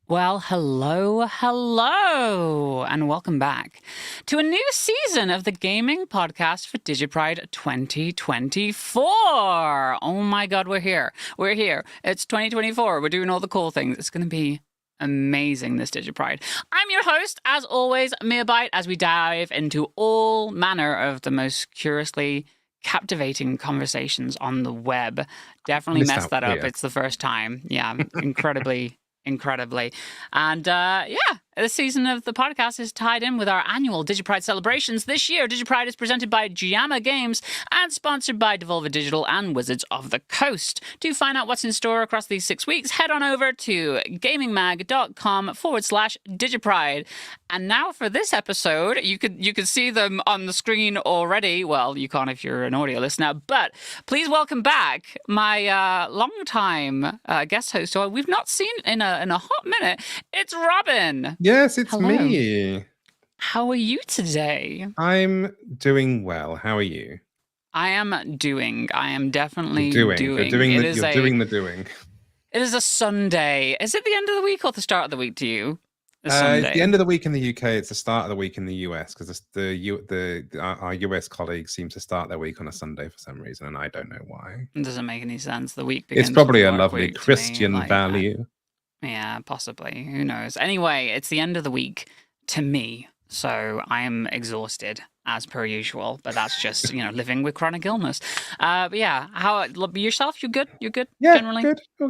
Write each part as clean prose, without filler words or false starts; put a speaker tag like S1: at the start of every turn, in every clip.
S1: Well, hello, and welcome back to a new season of the Gaming Podcast for DigiPride 2024. Oh my God, we're here. We're here. It's 2024. We're doing all the cool things. It's going to be amazing, this DigiPride. I'm your host, as always, Miabyte, as we dive into all manner of the most curiously captivating conversations on the web. Definitely messed that up. Yeah. It's the first time. Yeah, incredibly. And this season of the podcast is tied in with our annual DigiPride celebrations. This year, DigiPride is presented by Giamma Games and sponsored by Devolver Digital and Wizards of the Coast. To find out what's in store across these 6 weeks, head on over to gamingmag.com/DigiPride. And now for this episode, you could see them on the screen already. Well, you can't if you're an audio listener, but please welcome back my longtime guest host, who we've not seen in a hot minute. It's Robin.
S2: Yes, it's me.
S1: How are you today?
S2: I'm doing well. How are you?
S1: I am definitely doing.
S2: You're doing the doing.
S1: It is a Sunday. Is it the end of the week or the start of the week to you?
S2: It's the end of the week in the UK. It's the start of the week in the US because our US colleagues seem to start their week on a Sunday for some reason, and I don't know why.
S1: It doesn't make any sense. The week begins.
S2: It's probably a lovely Christian value.
S1: Yeah, possibly. Who knows? Anyway, it's the end of the week to me, so I am exhausted as per usual. But that's just living with chronic illness. But yeah, how yourself? You good? You're good.
S2: Yeah,
S1: generally?
S2: Good. All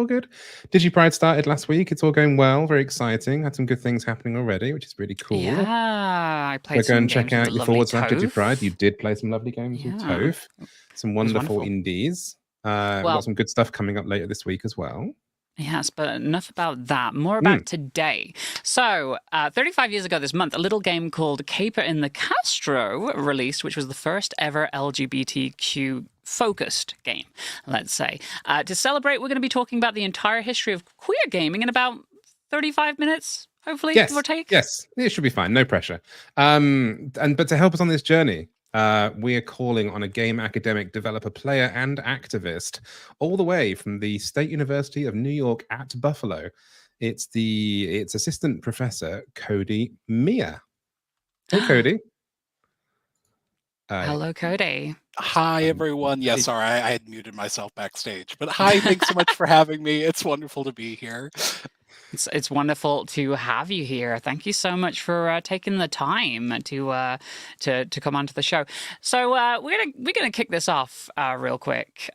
S2: good. DigiPride started last week. It's all going well. Very exciting. Had some good things happening already, which is really cool.
S1: Yeah, I played.
S2: So go and check out your forward slash DigiPride. You did play some lovely games with Toph. Some wonderful indies. We've got some good stuff coming up later this week as well.
S1: Yes, but enough about that. More about today. So, 35 years ago this month, a little game called Caper in the Castro released, which was the first ever LGBTQ focused game, let's say. To celebrate, we're going to be talking about the entire history of queer gaming in about 35 minutes, hopefully, give or take.
S2: Yes, it should be fine. No pressure. But to help us on this journey, we are calling on a game academic, developer, player, and activist, all the way from the State University of New York at Buffalo. It's Assistant Professor Cody Mejeur. Hey, Cody.
S1: Hello, Cody.
S3: Hi, everyone. Yeah, sorry, I had muted myself backstage. But hi, thanks so much for having me. It's wonderful to be here.
S1: It's wonderful to have you here. Thank you so much for taking the time to come onto the show. So we're gonna kick this off real quick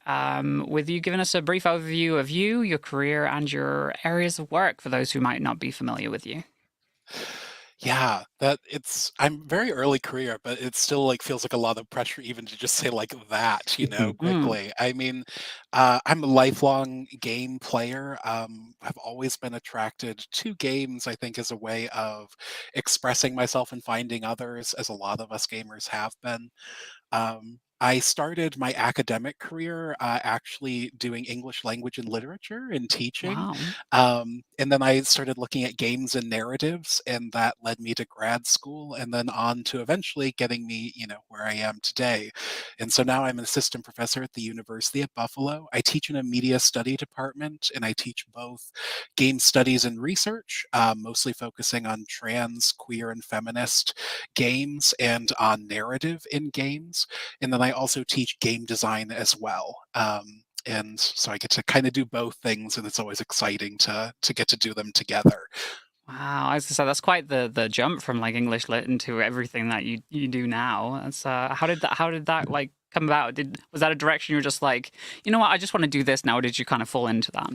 S1: with you giving us a brief overview of you, your career, and your areas of work for those who might not be familiar with you.
S3: Yeah, I'm very early career, but it still like feels like a lot of pressure even to just say like that, quickly. I mean, I'm a lifelong game player. I've always been attracted to games, I think, as a way of expressing myself and finding others, as a lot of us gamers have been. I started my academic career actually doing English language and literature and teaching.
S1: Wow.
S3: And then I started looking at games and narratives, and that led me to grad school and then on to eventually getting me, where I am today. And so now I'm an assistant professor at the University at Buffalo. I teach in a media study department, and I teach both game studies and research, mostly focusing on trans, queer, and feminist games and on narrative in games. And then I also teach game design as well. And so I get to kind of do both things, and it's always exciting to get to do them together.
S1: Wow, I was gonna say that's quite the jump from like English lit into everything that you do now. That's how did that like come about? Was that a direction you were just like, you know what, I just want to do this now, or did you kind of fall into that?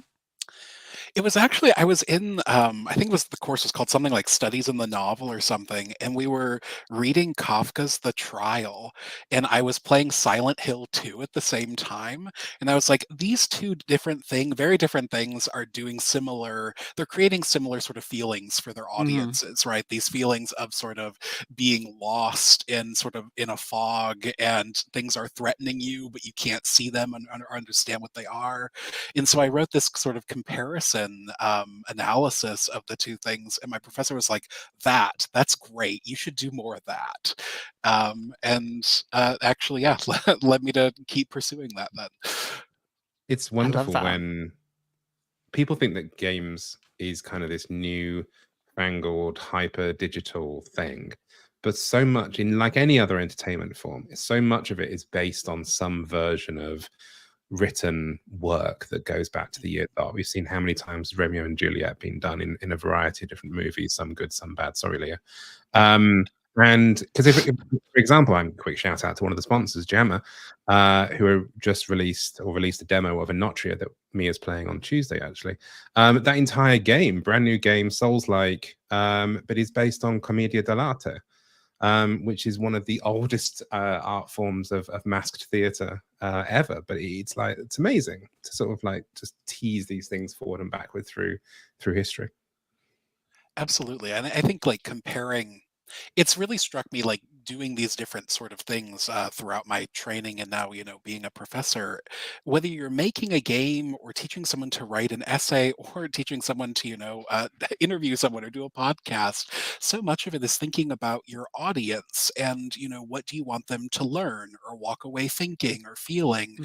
S3: It was actually, I was in, I think the course was called something like Studies in the Novel or something, and we were reading Kafka's The Trial, and I was playing Silent Hill 2 at the same time, and I was like, these two very different things are they're creating similar sort of feelings for their audiences, right? These feelings of sort of being lost in sort of in a fog, and things are threatening you, but you can't see them and understand what they are. And so I wrote this sort of comparison analysis of the two things, and my professor was like, that's great, you should do more of that. Actually, yeah, led me to keep pursuing that then.
S2: It's wonderful when people think that games is kind of this new fangled hyper digital thing, but so much in like any other entertainment form, so much of it is based on some version of written work that goes back to the year dot. We've seen how many times Romeo and Juliet been done in a variety of different movies, some good, some bad. Sorry, Leah. And because if, for example, I'm quick shout out to one of the sponsors, Jammer, who just released a demo of Inotria that Mia's playing on Tuesday, actually. That entire game, brand new game, Souls-like, but is based on Commedia dell'arte, which is one of the oldest art forms of masked theatre ever. But it's amazing to sort of like just tease these things forward and backward through history.
S3: Absolutely. And I think like comparing, it's really struck me like doing these different sort of things throughout my training, and now being a professor, whether you're making a game or teaching someone to write an essay or teaching someone to interview someone or do a podcast, so much of it is thinking about your audience and what do you want them to learn or walk away thinking or feeling.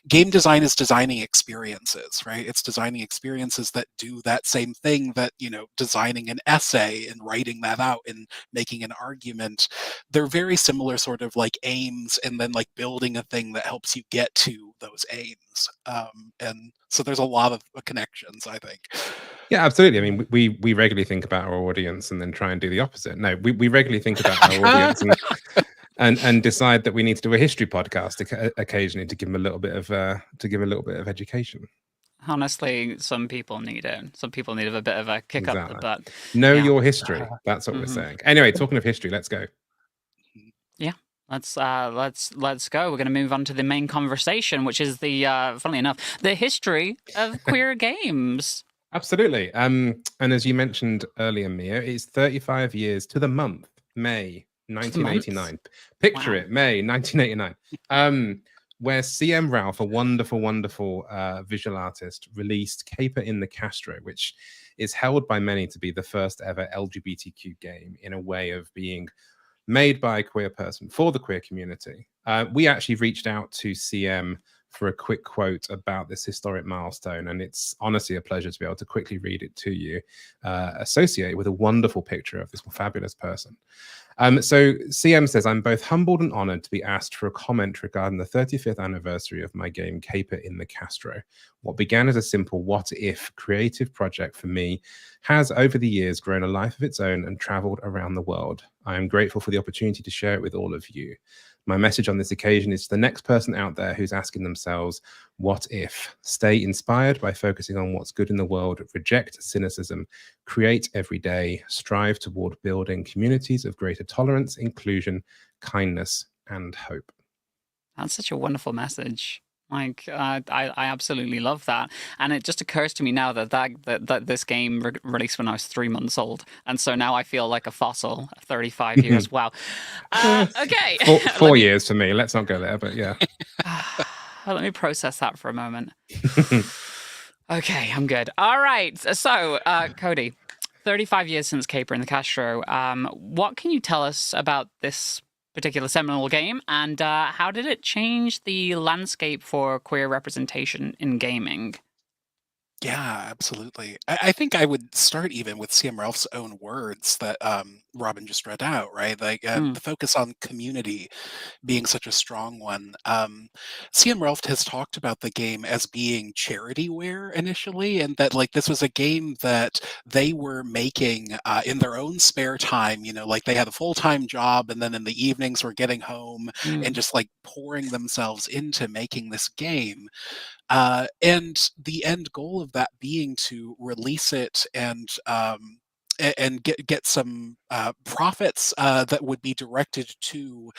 S3: Game design is designing experiences, right? It's designing experiences that do that same thing that designing an essay and writing that out and making an argument. They're very similar sort of like aims, and then like building a thing that helps you get to those aims. And so there's a lot of connections, I think.
S2: Yeah, absolutely. I mean, we regularly think about our audience and then try and do the opposite. No, we regularly think about our audience and decide that we need to do a history podcast occasionally to give them a little bit of education.
S1: Honestly, some people need it. Some people need a bit of a kick up the butt.
S2: Know your history. That's what we're saying. Anyway, talking of history, let's go.
S1: Yeah. Let's go. We're going to move on to the main conversation, which is the funnily enough, the history of queer games.
S2: Absolutely. And as you mentioned earlier, Mia, it's 35 years to the month, May 1989. Picture it, May 1989. Where CM Ralph, a wonderful, wonderful visual artist, released Caper in the Castro, which is held by many to be the first ever LGBTQ game in a way of being made by a queer person for the queer community. We actually reached out to CM for a quick quote about this historic milestone, and it's honestly a pleasure to be able to quickly read it to you, associated with a wonderful picture of this fabulous person. So CM says, I'm both humbled and honored to be asked for a comment regarding the 35th anniversary of my game Caper in the Castro. What began as a simple what-if creative project for me has over the years grown a life of its own and traveled around the world. I am grateful for the opportunity to share it with all of you. My message on this occasion is to the next person out there who's asking themselves, what if? Stay inspired by focusing on what's good in the world, reject cynicism, create every day, strive toward building communities of greater tolerance, inclusion, kindness, and hope.
S1: That's such a wonderful message. Like, I absolutely love that. And it just occurs to me now that this game released when I was 3 months old. And so now I feel like a fossil, 35 years. Wow. Okay.
S2: Four years for me. Let's not go there, but yeah.
S1: Let me process that for a moment. Okay, I'm good. All right. So, Cody, 35 years since Caper in the Castro. What can you tell us about this particular seminal game, and how did it change the landscape for queer representation in gaming?
S3: Yeah, absolutely. I think I would start even with CM Ralph's own words that Robin just read out, right? Like the focus on community being such a strong one. CM Ralph has talked about the game as being charityware initially, and that like this was a game that they were making in their own spare time. You know, like they had a full-time job, and then in the evenings were getting home and just like pouring themselves into making this game. And the end goal of that being to release it and get some profits that would be directed to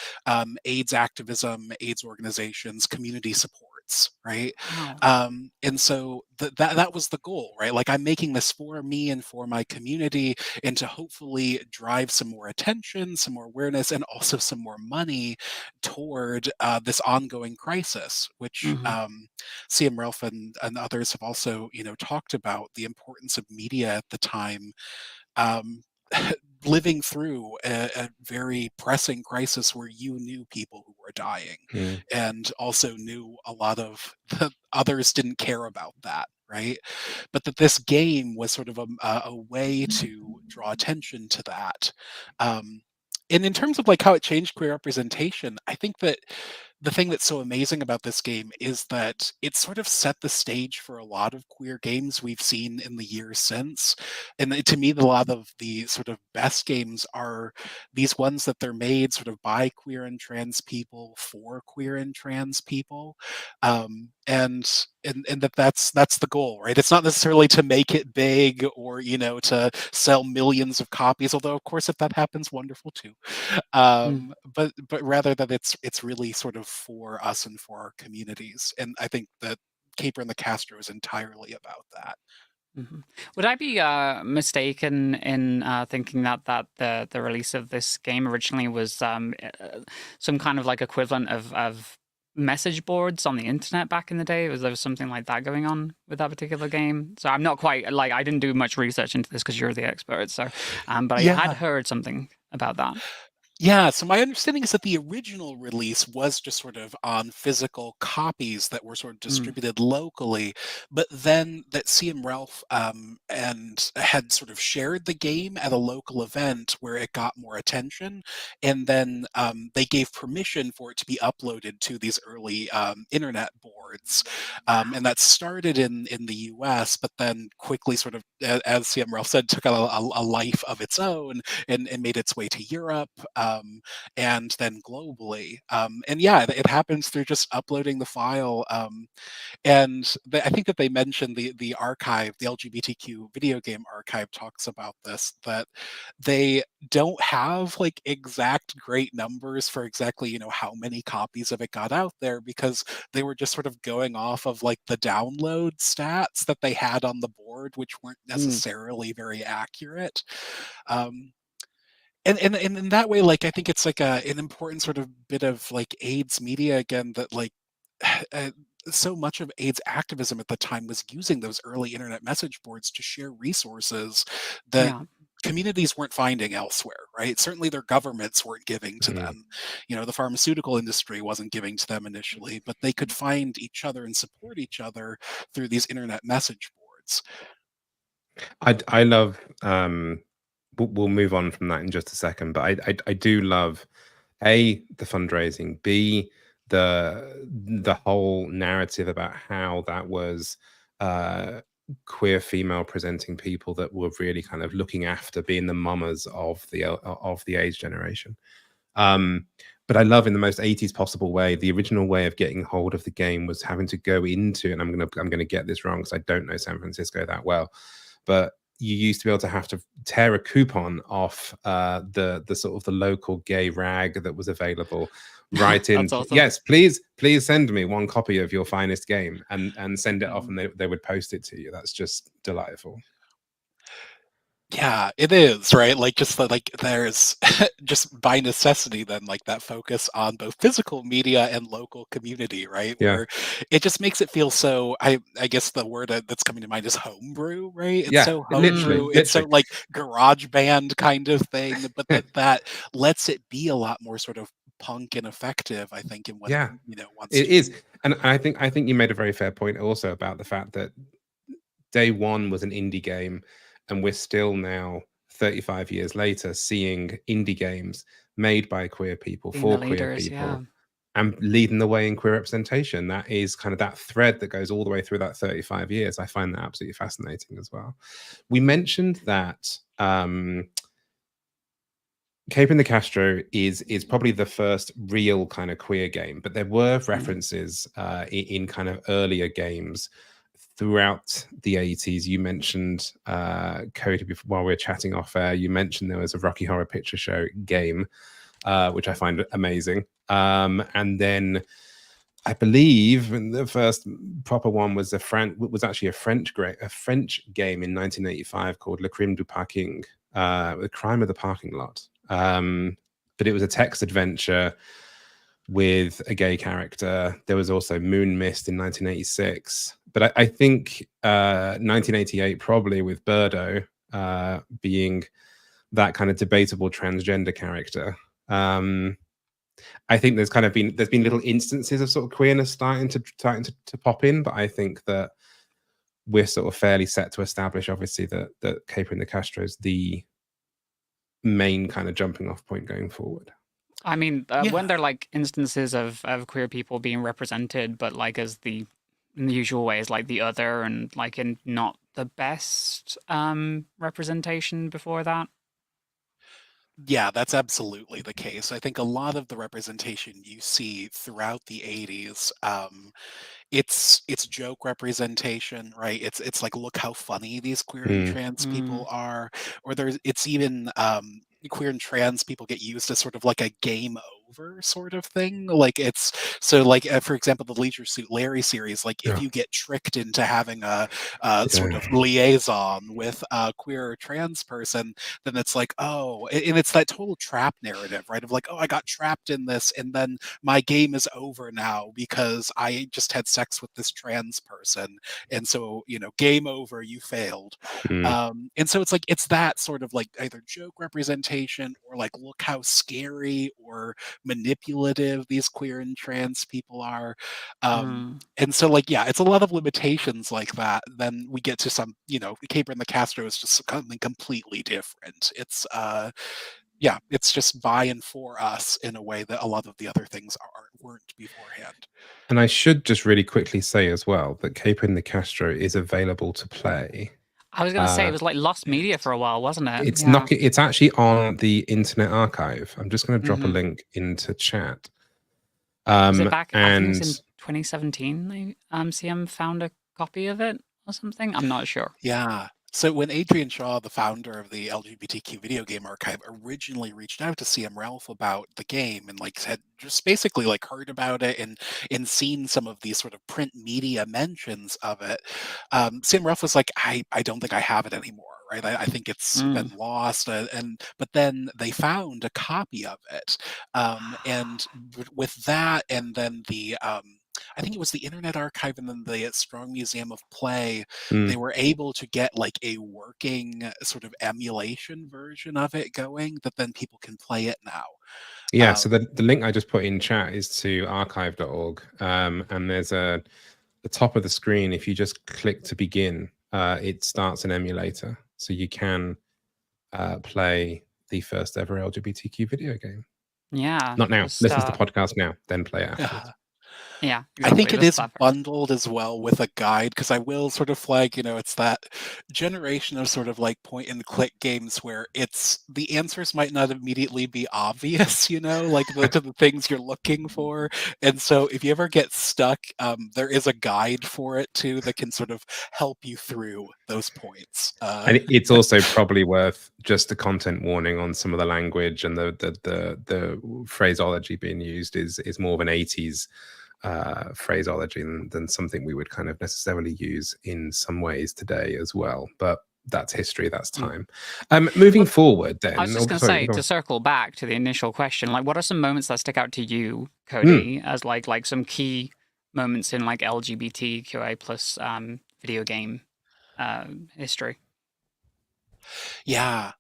S3: AIDS activism, AIDS organizations, community supports, right?
S1: Wow.
S3: And so that was the goal, right? Like I'm making this for me and for my community, and to hopefully drive some more attention, some more awareness, and also some more money toward this ongoing crisis, which CM Ralph and others have also, you know, talked about the importance of media at the time, um, living through a very pressing crisis where you knew people who were dying and also knew a lot of the others didn't care about that, right? But that this game was sort of a way to draw attention to that. And in terms of like how it changed queer representation, I think that the thing that's so amazing about this game is that it sort of set the stage for a lot of queer games we've seen in the years since. And to me, a lot of the sort of best games are these ones that they're made sort of by queer and trans people for queer and trans people. And that's the goal, right? It's not necessarily to make it big or, you know, to sell millions of copies, although of course if that happens, wonderful too. But rather that it's really sort of for us and for our communities. And I think that Caper and the Castro is entirely about that.
S1: Would I be mistaken in thinking that the release of this game originally was some kind of like equivalent of message boards on the internet back in the day? Was there something like that going on with that particular game? So I'm not quite like, I didn't do much research into this because you're the expert. So, but I had heard something about that.
S3: Yeah, so my understanding is that the original release was just sort of on physical copies that were sort of distributed locally, but then that CM Ralph and had sort of shared the game at a local event where it got more attention, and then they gave permission for it to be uploaded to these early internet boards. boards. And that started in the US, but then quickly sort of, as CM Ralph said, took a life of its own and made its way to Europe, and then globally. And yeah, it happens through just uploading the file. And I think that they mentioned the archive, the LGBTQ video game archive talks about this, that they don't have like exact great numbers for exactly, how many copies of it got out there, because they were just sort of going off of like the download stats that they had on the board, which weren't necessarily very accurate. And in that way, like, I think it's like an important sort of bit of like AIDS media again, that like uh, so much of AIDS activism at the time was using those early internet message boards to share resources that
S1: Yeah.
S3: communities weren't finding elsewhere, right? Certainly their governments weren't giving to them. The pharmaceutical industry wasn't giving to them initially, but they could find each other and support each other through these internet message boards.
S2: I love we'll move on from that in just a second, but I do love A, the fundraising, B, the whole narrative about how that was queer female presenting people that were really kind of looking after being the mamas of the age generation. But I love, in the most 80s possible way, the original way of getting hold of the game was having to go into, and I'm gonna get this wrong because I don't know San Francisco that well, but you used to be able to have to tear a coupon off the sort of the local gay rag that was available, write in,
S1: That's awesome.
S2: yes, please send me one copy of your finest game, and send it off, and they would post it to you. That's just delightful.
S3: Yeah, it is, right? Like, just like there's just by necessity then like that focus on both physical media and local community, right?
S2: Yeah.
S3: Where it just makes it feel so, I guess the word that's coming to mind is homebrew, right? It's
S2: Yeah,
S3: so
S2: literally,
S3: homebrew, it's so like garage band kind of thing, but that lets it be a lot more sort of punk and effective, I think, in what
S2: yeah,
S3: it wants
S2: it
S3: to
S2: is.
S3: do.
S2: And I think you made a very fair point also about the fact that day one was an indie game, and we're still now 35 years later seeing indie games made by queer people
S1: Being
S2: for
S1: the
S2: queer
S1: leaders,
S2: people,
S1: yeah.
S2: and leading the way in queer representation. That is kind of that thread that goes all the way through that 35 years. I find that absolutely fascinating as well. We mentioned that Cape in the Castro is probably the first real kind of queer game, but there were references in kind of earlier games throughout the 80s. You mentioned Cody while we were chatting off air. You mentioned there was a Rocky Horror Picture Show game, which I find amazing. And then I believe the first proper one was actually a French game in 1985 called Le Crime du Parking, the crime of the parking lot. But it was a text adventure with a gay character. There was also Moon Mist in 1986. But I think 1988 probably with Birdo being that kind of debatable transgender character. I think there's been little instances of sort of queerness starting to pop in, but I think that we're sort of fairly set to establish, obviously, that Caper in the Castro is the main kind of jumping off point going forward.
S1: I mean,
S3: Yeah.
S1: when they're like instances of queer people being represented, but like as in the usual ways, like the other, and like in not the best representation before that.
S3: Yeah, that's absolutely the case. I think a lot of the representation you see throughout the 80s, it's joke representation, right? It's like, look how funny these queer and trans people are, or it's even queer and trans people get used as sort of like a game over sort of thing. Like, it's so like, for example, the Leisure Suit Larry series, like if you get tricked into having a sort of liaison with a queer or trans person, then it's like, oh, and it's that total trap narrative, right? Of like, oh, I got trapped in this, and then my game is over now because I just had sex with this trans person, and so game over, you failed. And so it's like, it's that sort of like either joke representation, or like, look how scary or manipulative these queer and trans people are. And so, like, yeah, it's a lot of limitations like that. Then we get to some, Caper and the Castro is just something completely different. It's yeah, it's just by and for us in a way that a lot of the other things weren't beforehand.
S2: And I should just really quickly say as well that Caper in the Castro is available to play.
S1: I was going to say it was like lost media for a while, wasn't it?
S2: It's not. It's actually on the Internet Archive. I'm just going to drop a link into chat.
S1: Was it back? I think it was in 2017. CM found a copy of it or something. I'm not sure.
S3: Yeah. So when Adrian Shaw, the founder of the LGBTQ Video Game Archive, originally reached out to CM Ralph about the game and like had just basically like heard about it and seen some of these sort of print media mentions of it, CM Ralph was like, I don't think I have it anymore. Right, I think it's been lost, but then they found a copy of it, and with that, and then the I think it was the Internet Archive and then the Strong Museum of Play, they were able to get like a working sort of emulation version of it going that then people can play it now.
S2: Yeah, so the link I just put in chat is to archive.org, and there's the top of the screen. If you just click to begin, it starts an emulator, so you can play the first ever LGBTQ video game.
S1: Yeah.
S2: Not now. Listen to the podcast now, then play it afterwards.
S1: Yeah,
S3: exactly. I think it is bundled as well with a guide, because I will sort of flag, it's that generation of sort of like point and click games where it's the answers might not immediately be obvious, like the things you're looking for. And so if you ever get stuck, there is a guide for it too that can sort of help you through those points.
S2: And it's also probably worth just a content warning on some of the language and the phraseology being used is more of an 80s phraseology than something we would kind of necessarily use in some ways today as well. But that's history, that's time. Moving forward then.
S1: I was just going to say, to circle back to the initial question, like what are some moments that stick out to you, Cody, as like some key moments in like LGBTQI plus video game history?
S3: Yeah.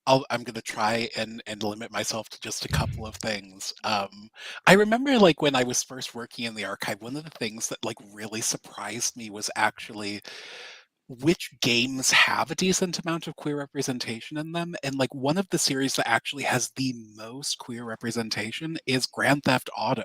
S3: I'm going to try and limit myself to just a couple of things. I remember like when I was first working in the archive, one of the things that like really surprised me was actually which games have a decent amount of queer representation in them. And like one of the series that actually has the most queer representation is Grand Theft Auto.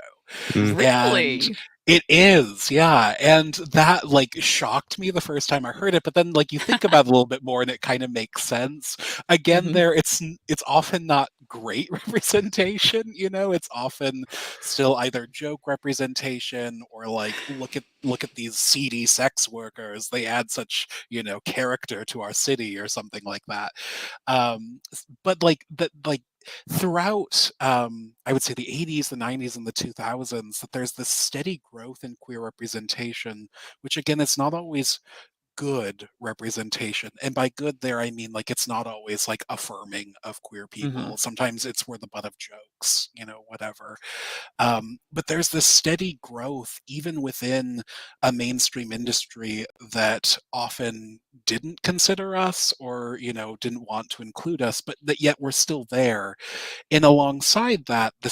S1: Really?
S3: And it is, yeah. And that like shocked me the first time I heard it, but then like you think about it a little bit more and it kind of makes sense. Again, there it's often not great representation, it's often still either joke representation or like look at these seedy sex workers. They add such, character to our city or something like that. But like that throughout I would say the 80s, the 90s, and the 2000s, that there's this steady growth in queer representation, which again, it's not always good representation. And by good there, I mean like it's not always like affirming of queer people. Sometimes it's we're the butt of jokes, whatever. But there's this steady growth even within a mainstream industry that often didn't consider us or, didn't want to include us, but that yet we're still there. And alongside that, the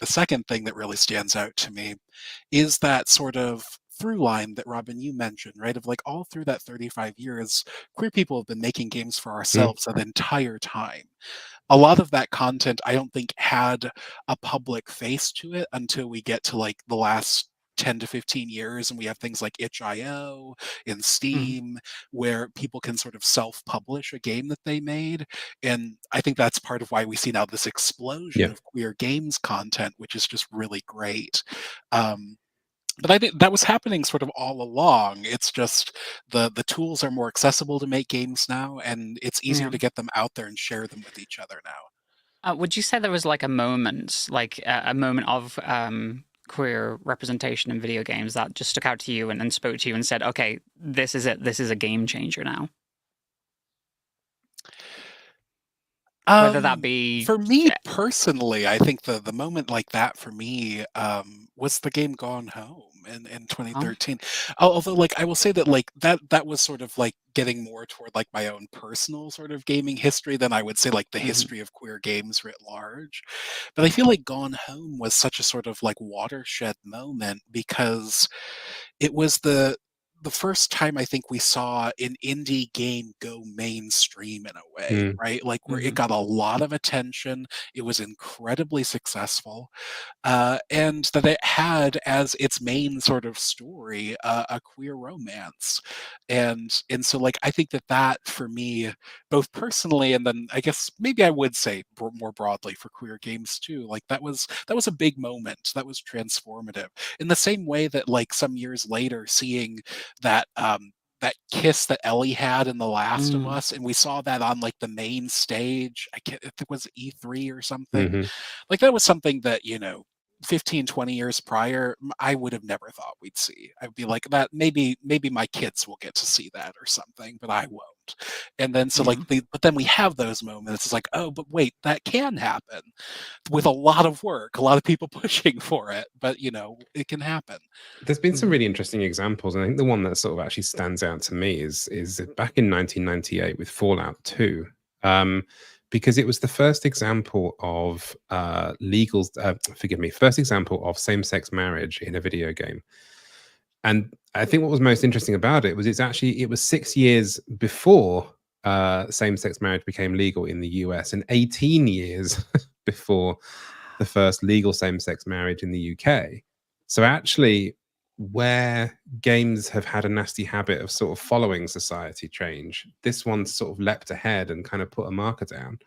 S3: second thing that really stands out to me is that sort of through line that Robin, you mentioned, right? Of like all through that 35 years, queer people have been making games for ourselves the entire time. A lot of that content, I don't think, had a public face to it until we get to like the last 10 to 15 years, and we have things like itch.io and Steam where people can sort of self-publish a game that they made. And I think that's part of why we see now this explosion of queer games content, which is just really great. But I think that was happening sort of all along. It's just the tools are more accessible to make games now, and it's easier to get them out there and share them with each other now.
S1: Would you say there was like a moment of queer representation in video games that just stuck out to you and spoke to you and said, okay, this is it, this is a game changer now? Whether that be...
S3: For me personally, I think the moment like that for me was the game Gone Home in 2013. Although like I will say that like that was sort of like getting more toward like my own personal sort of gaming history than I would say like the history of queer games writ large. But I feel like Gone Home was such a sort of like watershed moment because it was the the first time I think we saw an indie game go mainstream in a way, right? Like where it got a lot of attention, it was incredibly successful, and that it had as its main sort of story a queer romance, and so like I think that for me, both personally and then I guess maybe I would say more broadly for queer games too, like that was a big moment, that was transformative. In the same way that like some years later, seeing that that kiss that Ellie had in The Last of
S1: Mm.
S3: Us, and we saw that on like the main stage. I can't, if it was E3 or something.
S2: Mm-hmm.
S3: Like that was something that 15, 20 years prior, I would have never thought we'd see. I'd be like, that maybe my kids will get to see that or something, but I won't. And then so
S1: Yeah.
S3: like but then we have those moments. It's like, oh, but wait, that can happen with a lot of work, a lot of people pushing for it, but it can happen.
S2: There's been some really interesting examples, and I think the one that sort of actually stands out to me is back in 1998 with Fallout 2. Because it was the first example of first example of same-sex marriage in a video game. And I think what was most interesting about it was it was 6 years before same-sex marriage became legal in the US, and 18 years before the first legal same-sex marriage in the UK. So actually, where games have had a nasty habit of sort of following society change, this one sort of leapt ahead and kind of put a marker down.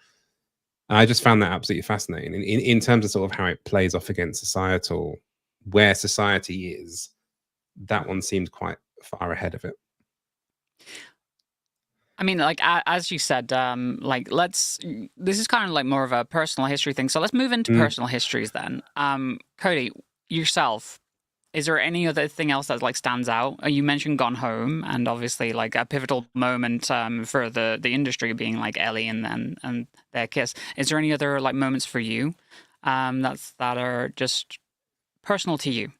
S2: I just found that absolutely fascinating in terms of sort of how it plays off against societal, where society is. That one seemed quite far ahead of it.
S1: I mean, like as you said, like this is kind of like more of a personal history thing. So let's move into personal histories then. Cody, yourself, is there any other thing else that like stands out? You mentioned Gone Home, and obviously like a pivotal moment for the industry being like Ellie and their kiss. Is there any other like moments for you that are just personal to you?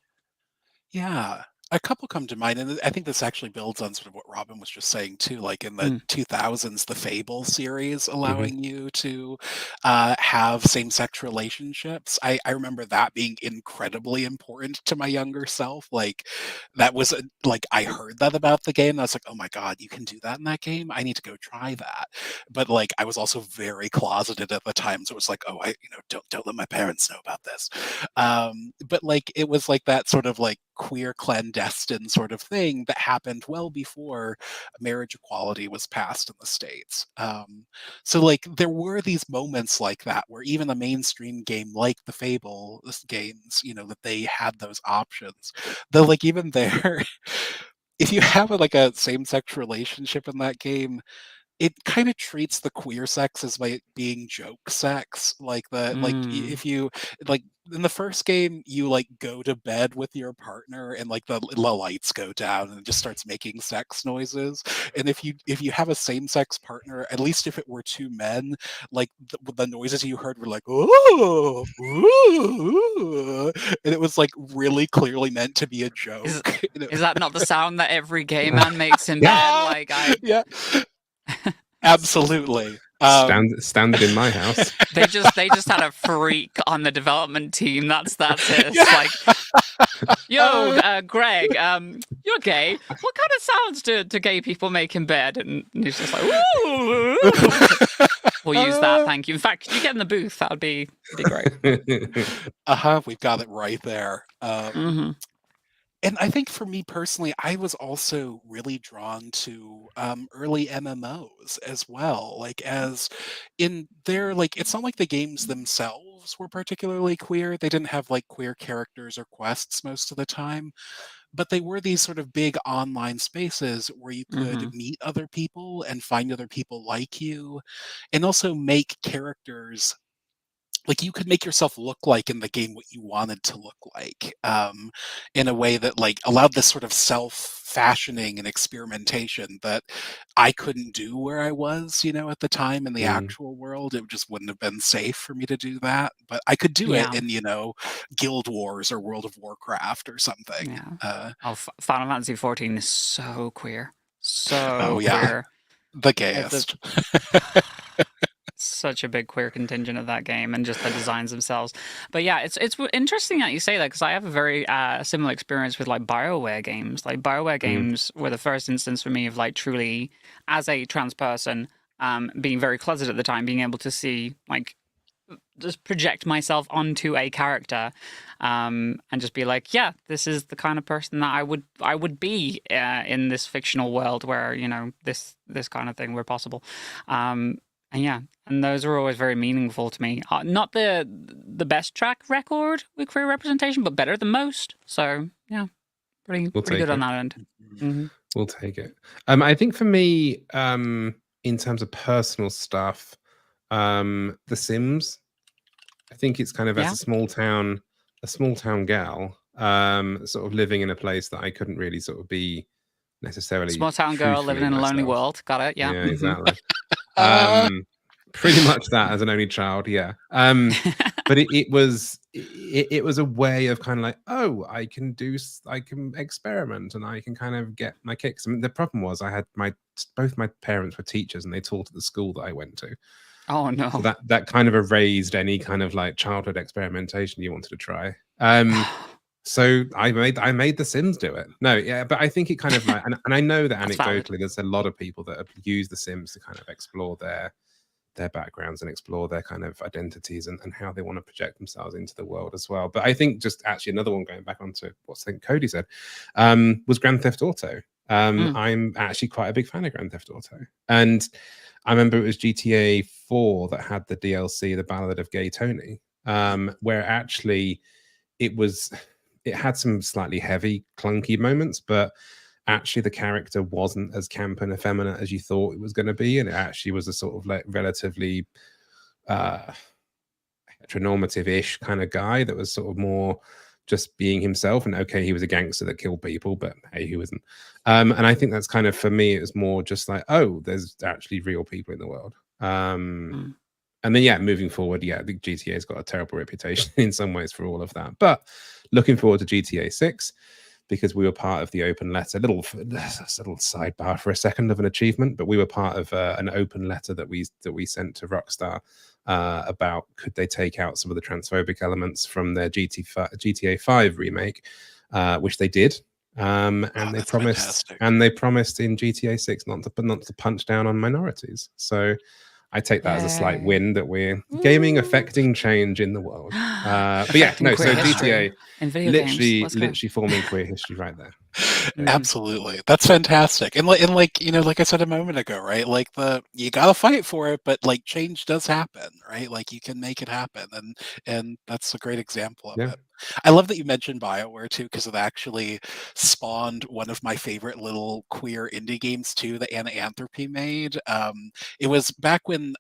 S3: Yeah. A couple come to mind, and I think this actually builds on sort of what Robin was just saying too, like in the 2000s, the Fable series allowing you to have same-sex relationships. I remember that being incredibly important to my younger self. Like that was like I heard that about the game, and I was like, oh my God, you can do that in that game? I need to go try that. But like I was also very closeted at the time, so it was like, oh, don't let my parents know about this. But like it was like that sort of like queer clandestine sort of thing that happened well before marriage equality was passed in the States. So like there were these moments like that where even a mainstream game like the Fable games, that they had those options. Though like even there, if you have like a same-sex relationship in that game, it kind of treats the queer sex as like being joke sex, like if you like in the first game you like go to bed with your partner and like the lights go down and it just starts making sex noises, and if you have a same-sex partner, at least if it were two men, like the noises you heard were like oh ooh, and it was like really clearly meant to be a joke.
S1: Is that not the sound that every gay man makes in bed? Like
S3: yeah. Absolutely.
S2: Standard in my house.
S1: They just had a freak on the development team. That's it. It's like, yo, Greg, you're gay. What kind of sounds do gay people make in bed? And he's just like, ooh. We'll use that, thank you. In fact, could you get in the booth? That would be great.
S3: We've got it right there. And I think for me personally, I was also really drawn to early MMOs as well. Like as in there, like it's not like the games themselves were particularly queer. They didn't have like queer characters or quests most of the time, but they were these sort of big online spaces where you could meet other people and find other people like you, and also make characters like you could make yourself look like in the game what you wanted to look like, in a way that like allowed this sort of self-fashioning and experimentation that I couldn't do where I was, at the time in the actual world. It just wouldn't have been safe for me to do that, but I could do it in Guild Wars or World of Warcraft or something.
S1: Final Fantasy 14 is so queer, so queer.
S3: The gayest.
S1: such a big queer contingent of that game, and just the designs themselves. But yeah, it's interesting that you say that, because I have a very similar experience with like BioWare games. Like BioWare games were the first instance for me of like truly, as a trans person, being very closeted at the time, being able to see like just project myself onto a character, and just be like, yeah, this is the kind of person that I would be in this fictional world where, you know, this kind of thing were possible. And yeah, and those were always very meaningful to me. Not the best track record with queer representation, but better than most. So yeah, pretty good on that end. Mm-hmm.
S2: We'll take it. I think for me, in terms of personal stuff, The Sims. I think it's kind of as a small town gal, sort of living in a place that I couldn't really sort of be necessarily.
S1: Small town girl living in a lonely world. Got it? Yeah.
S2: Yeah, exactly. Pretty much that, as an only child. Yeah. But it was a way of kind of like, oh, I can experiment and I can kind of get my kicks. I mean, the problem was I had both my parents were teachers and they taught at the school that I went to.
S1: Oh no!
S2: So that kind of erased any kind of like childhood experimentation you wanted to try. So I made The Sims do it. No, yeah, but I think it kind of like, and I know that anecdotally, there's a lot of people that have used The Sims to kind of explore their backgrounds and explore their kind of identities and how they want to project themselves into the world as well. But I think just actually another one, going back onto what I think Cody said, was Grand Theft Auto. I'm actually quite a big fan of Grand Theft Auto, and I remember it was GTA 4 that had the DLC, The Ballad of Gay Tony, where actually it had some slightly heavy, clunky moments, but actually the character wasn't as camp and effeminate as you thought it was going to be, and it actually was a sort of like relatively heteronormative-ish kind of guy that was sort of more just being himself. And okay, he was a gangster that killed people, but hey, who isn't? And I think that's kind of, for me, it was more just like, oh, there's actually real people in the world. And then yeah, moving forward, yeah, I think GTA's got a terrible reputation in some ways for all of that. But looking forward to GTA 6, because we were part of the open letter. Little sidebar for a second of an achievement, but we were part of an open letter that we sent to Rockstar about could they take out some of the transphobic elements from their GTA 5 remake, which they did. And they promised in GTA 6 not to punch down on minorities. So I take that as a slight win that we're gaming affecting change in the world. But yeah, no, so GTA literally forming queer history right there.
S3: Absolutely, that's fantastic. And like you know, like I said a moment ago, right? Like you gotta fight for it, but like change does happen, right? Like you can make it happen, and that's a great example of it. I love that you mentioned BioWare too, because it actually spawned one of my favorite little queer indie games too that Anthropy made. It was back when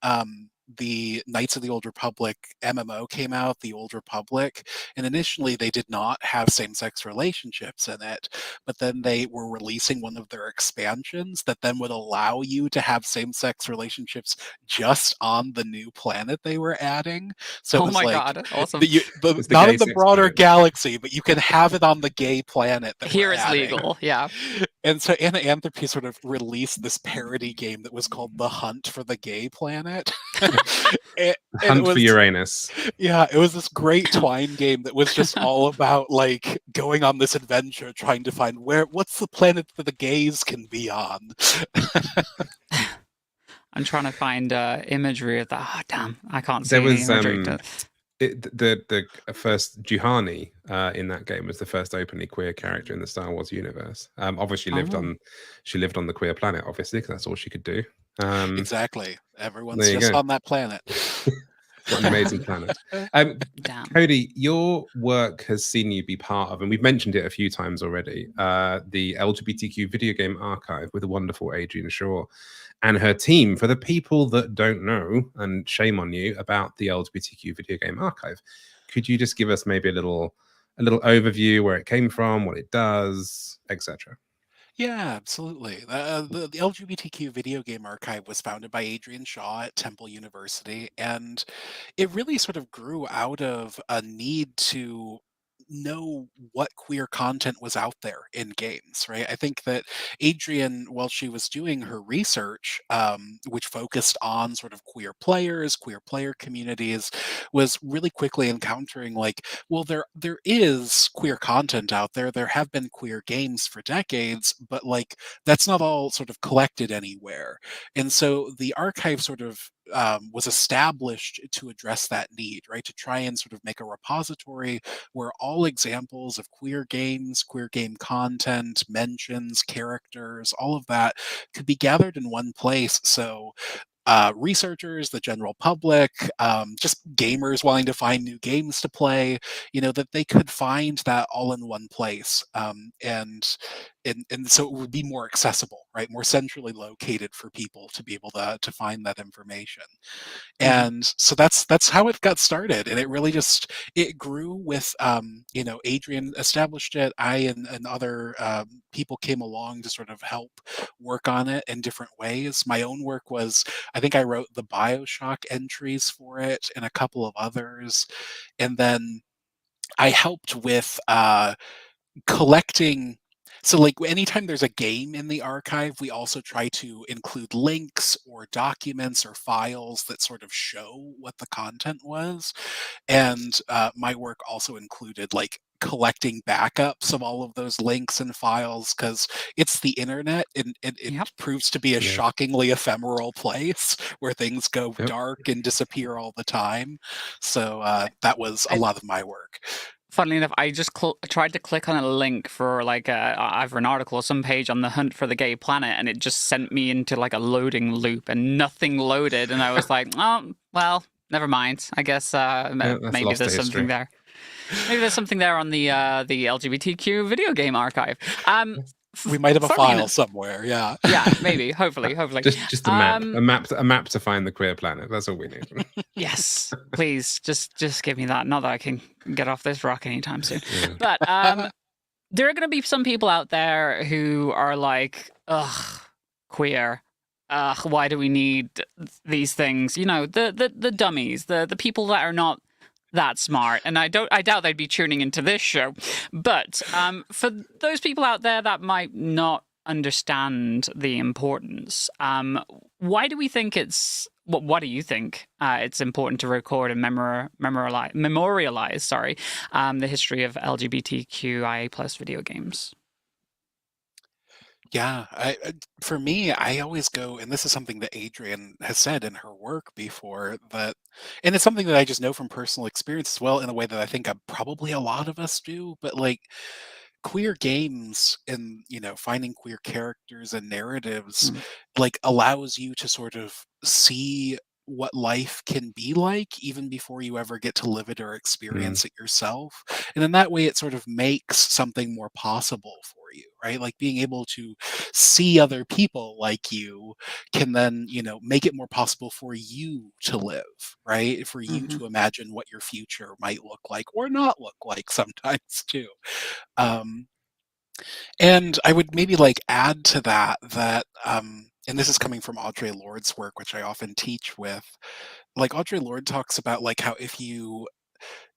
S3: the Knights of the Old Republic MMO came out, the Old Republic, and initially they did not have same-sex relationships in it, but then they were releasing one of their expansions that then would allow you to have same-sex relationships just on the new planet they were adding. So
S1: oh my god, awesome!
S3: Not in the broader galaxy, but you can have it on the gay planet.
S1: Here it's legal, yeah.
S3: And so Anthropy sort of released this parody game that was called The Hunt for the Gay Planet.
S2: Hunt for Uranus.
S3: Yeah, it was this great Twine game that was just all about like going on this adventure, trying to find what's the planet that the gays can be on.
S1: I'm trying to find imagery of that. Oh, damn, I can't see any imagery.
S2: The first Juhani in that game was the first openly queer character in the Star Wars universe. Obviously, she lived on the queer planet, obviously, because that's all she could do.
S3: Exactly. Everyone's just on that planet.
S2: What an amazing planet. Cody, your work has seen you be part of, and we've mentioned it a few times already, the LGBTQ video game archive with the wonderful Adrian Shaw and her team. For the people that don't know, and shame on you, about the LGBTQ video game archive, could you just give us maybe a little overview, where it came from, what it does, etc.?
S3: Yeah, absolutely. The LGBTQ Video Game Archive was founded by Adrian Shaw at Temple University, and it really sort of grew out of a need to know what queer content was out there in games, right? I think that Adrian, while she was doing her research, which focused on sort of queer players, queer player communities, was really quickly encountering like, well, there is queer content out there. There have been queer games for decades, but like that's not all sort of collected anywhere. And so the archive sort of was established to address that need, right? To try and sort of make a repository where all examples of queer games, queer game content, mentions, characters, all of that could be gathered in one place. So researchers, the general public, just gamers wanting to find new games to play, that they could find that all in one place. And so it would be more accessible, right? More centrally located for people to be able to find that information. And so that's how it got started, and it really just it grew with Adrian established it. I and other people came along to sort of help work on it in different ways. My own work was, I think I wrote the BioShock entries for it and a couple of others, and then I helped with collecting. So like anytime there's a game in the archive, we also try to include links or documents or files that sort of show what the content was. And my work also included like collecting backups of all of those links and files, because it's the internet, and it
S1: Yep.
S3: proves to be a
S2: Yeah.
S3: shockingly ephemeral place where things go
S2: Yep.
S3: dark and disappear all the time. So that was a lot of my work.
S1: Funnily enough, I just tried to click on a link for like either an article or some page on the hunt for the gay planet, and it just sent me into like a loading loop, and nothing loaded. And I was like, oh, well, never mind. I guess maybe
S2: lost to
S1: there's something
S2: history.
S1: there. Maybe there's something there on the LGBTQ video game archive.
S3: We might have a
S1: Funnily
S3: file
S1: enough-
S3: somewhere. Yeah.
S1: Yeah, maybe. Hopefully.
S2: Just a map to find the queer planet. That's all we need.
S1: Yes, please, just give me that. Not that I can get off this rock anytime soon.
S2: Yeah.
S1: But there are going to be some people out there who are like, ugh, queer. Ugh, why do we need these things? The dummies, the people that are not that smart. And I doubt they'd be tuning into this show. But for those people out there that might not understand the importance, why do we think it's what do you think it's important to record and memorialize the history of LGBTQIA plus video games?
S3: Yeah, for me, I always go, and this is something that Adrian has said in her work before, and it's something that I just know from personal experience as well, in a way that I think probably a lot of us do, but like queer games and finding queer characters and narratives like allows you to sort of see what life can be like even before you ever get to live it or experience it yourself. And in that way it sort of makes something more possible for you, right? Like being able to see other people like you can then make it more possible for you to live, right? For you to imagine what your future might look like or not look like sometimes too. And I would maybe like add to that and this is coming from Audre Lorde's work, which I often teach with. Like Audre Lorde talks about like how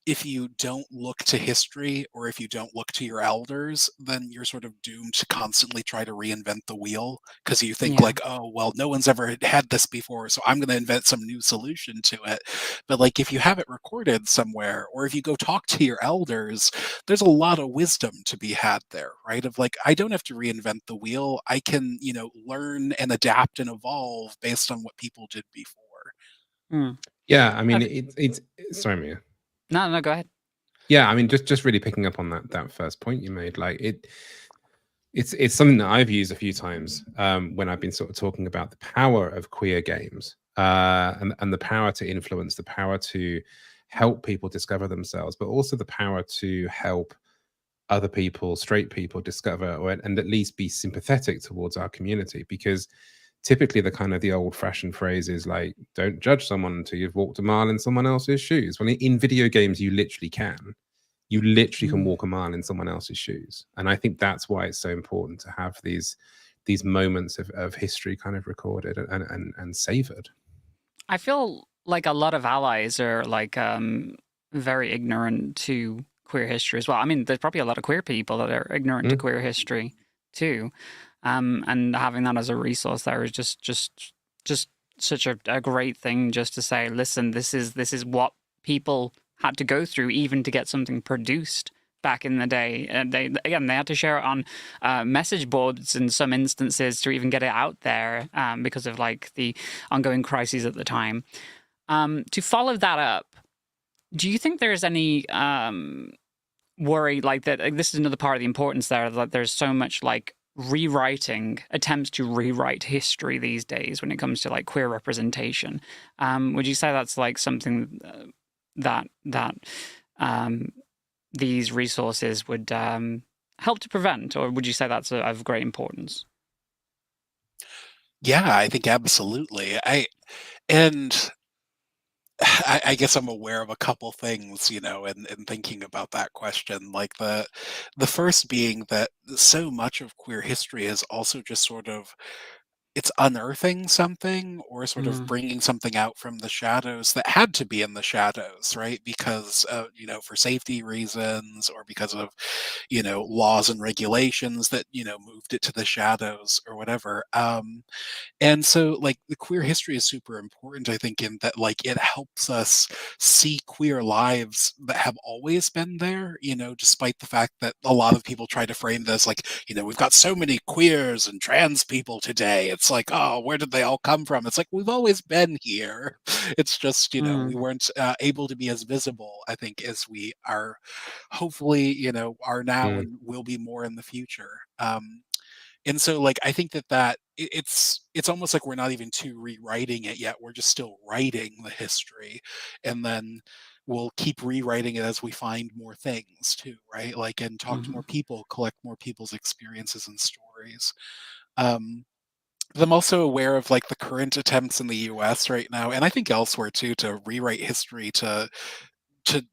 S3: if you don't look to history or if you don't look to your elders, then you're sort of doomed to constantly try to reinvent the wheel, because you think like, oh, well, no one's ever had this before, so I'm going to invent some new solution to it. But like if you have it recorded somewhere, or if you go talk to your elders, there's a lot of wisdom to be had there, right? Of like, I don't have to reinvent the wheel. I can, learn and adapt and evolve based on what people did before.
S2: Yeah, I mean, it's sorry, Mia.
S1: No, go ahead.
S2: Yeah, I mean, just really picking up on that first point you made, like it's something that I've used a few times when I've been sort of talking about the power of queer games and the power to influence, the power to help people discover themselves, but also the power to help other people, straight people, discover and at least be sympathetic towards our community. Because typically the old-fashioned phrase is like, don't judge someone until you've walked a mile in someone else's shoes. Well, in video games, you literally can. You literally can walk a mile in someone else's shoes. And I think that's why it's so important to have these moments of history kind of recorded and savored.
S1: I feel like a lot of allies are like very ignorant to queer history as well. I mean, there's probably a lot of queer people that are ignorant to queer history too, and having that as a resource there is just such a great thing, just to say, listen, this is what people had to go through even to get something produced back in the day. And they had to share it on message boards in some instances to even get it out there, because of like the ongoing crises at the time. To follow that up, do you think there's any worry like that? Like, this is another part of the importance there, that there's so much like attempts to rewrite history these days when it comes to like queer representation. Would you say that's like something that these resources would help to prevent, or would you say that's of great importance?
S3: Yeah, I think absolutely. I guess I'm aware of a couple things, in thinking about that question. Like the first being that so much of queer history is also just sort of, it's unearthing something, or sort of bringing something out from the shadows that had to be in the shadows, right? Because for safety reasons, or because of laws and regulations that moved it to the shadows or whatever. And so, like, the queer history is super important, I think, in that, like, it helps us see queer lives that have always been there, despite the fact that a lot of people try to frame this like, we've got so many queers and trans people today. It's like, oh, where did they all come from? It's like, we've always been here. It's just, we weren't able to be as visible, I think, as we are, hopefully, are now and will be more in the future. And so, like, I think it's almost like we're not even too rewriting it yet. We're just still writing the history, and then we'll keep rewriting it as we find more things too, right? Like, and talk to more people, collect more people's experiences and stories. But I'm also aware of like the current attempts in the US right now, and I think elsewhere too, to rewrite history to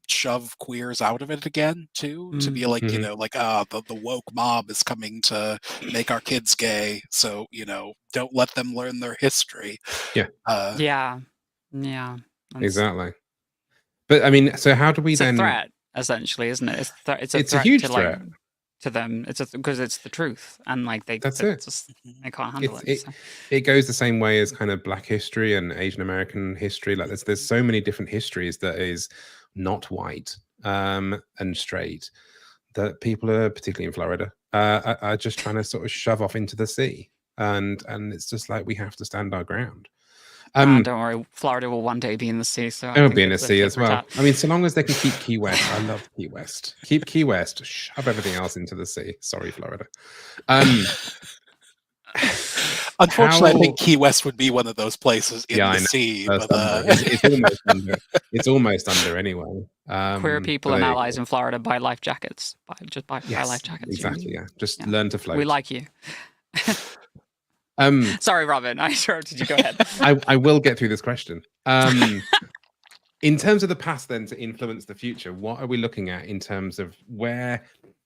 S3: shove queers out of it again too, to be like, like, the woke mob is coming to make our kids gay, so don't let them learn their history.
S1: Yeah,
S2: exactly. But I mean, so how do we
S1: it's
S2: then?
S1: a threat, essentially, isn't it? It's
S2: a huge threat
S1: to them. It's because it's the truth, and like they can't handle it.
S2: It goes the same way as kind of Black history and Asian American history. Like, there's so many different histories that is not white and straight, that people are, particularly in Florida, are just trying to sort of shove off into the sea, and it's just like, we have to stand our ground.
S1: Don't worry, Florida will one day be in the sea, so
S2: it'll be in the sea as well. I mean, so long as they can keep Key West. I love Key West. Keep Key West, shove everything else into the sea. Sorry, Florida.
S3: Unfortunately, I think Key West would be one of those places in the sea. But,
S2: it's almost under anyway.
S1: Queer people and allies in Florida buy life jackets. Buy life jackets.
S2: Exactly. Yeah. Just learn to float.
S1: We like you. Sorry, Robin, I interrupted you. Go ahead.
S2: I will get through this question. In terms of the past, then, to influence the future, what are we looking at in terms of where